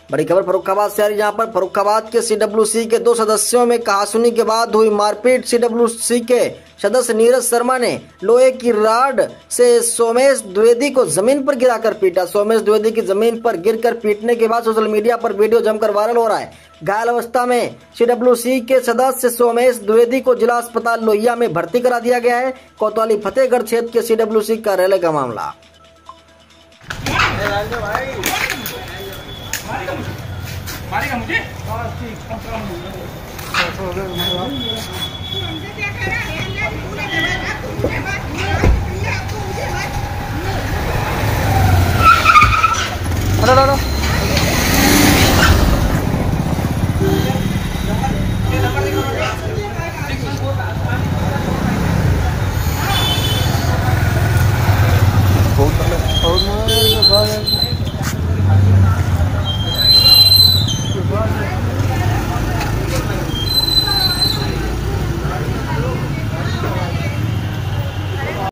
बड़ी खबर फर्रुखाबाद से आ रही है, जहां पर फर्रुखाबाद के सीडब्ल्यूसी के 2 सदस्यों में कहासुनी के बाद हुई मारपीट। सीडब्ल्यूसी के सदस्य नीरज शर्मा ने लोहे की राड से सोमेश द्विवेदी को जमीन पर गिराकर पीटा। सोमेश द्विवेदी की जमीन पर गिरकर पीटने के बाद सोशल मीडिया पर वीडियो जमकर वायरल हो रहा है। घायल अवस्था में सीडब्ल्यूसी के सदस्य सोमेश द्विवेदी को जिला अस्पताल लोहिया में भर्ती करा दिया गया है। कोतवाली फतेहगढ़ क्षेत्र के सीडब्ल्यूसी कार्यालय का मामला। मारेगा मुझे? ठीक।